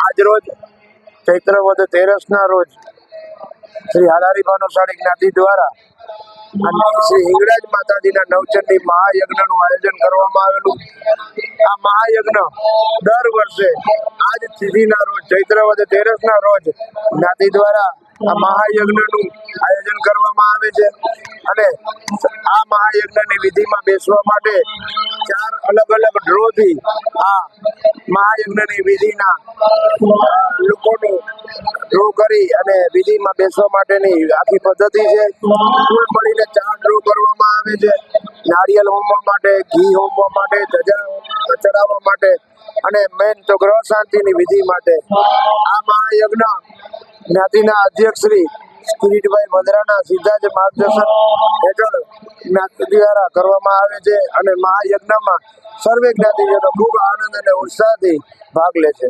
આજ રોજ ચૈત્ર વદ 13ના રોજ શ્રી હાલારી ભાનુશાળી જ્ઞાતિ દ્વારા શ્રી હિંગળાજ માતાજીના નવચંડી મહાયજ્ઞનું આયોજન કરવામાં આવેલું। આ મહાયજ્ઞ દર વર્ષે આજ તિથિના રોજ ચૈત્ર વદ 13ના રોજ જ્ઞાતિ દ્વારા આ મહાયજ્ઞનું આયોજન કરવામાં આવે છે અને આ મહાયજ્ઞની વિધિમાં બેસવા માટે 4 અલગ અલગ ડ્રોથી આ મહાયજ્ઞની વિધિના લોકોનું ડ્રો કરી અને વિધિમાં બેસવા માટેની આખી પદ્ધતિ છે। કુલ મળીને 4 ડ્રો કરવામાં આવે છે। નારિયેલ હોમવા માટે, ઘી હોમવા માટે, ધજા ચડાવવા માટે અને મેન તો ગ્રહ શાંતિની વિધિ માટે। આ મહાયજ્ઞ જ્ઞાતિના અધ્યક્ષ શ્રી કિરીટભાઈ ભદ્રાના સીધા જ માર્ગદર્શન હેઠળ જ્ઞાતિ દ્વારા કરવામાં આવે છે અને મહાયજ્ઞમાં સર્વે જ્ઞાતિજનો ખૂબ આનંદ અને ઉત્સાહથી ભાગ લે છે।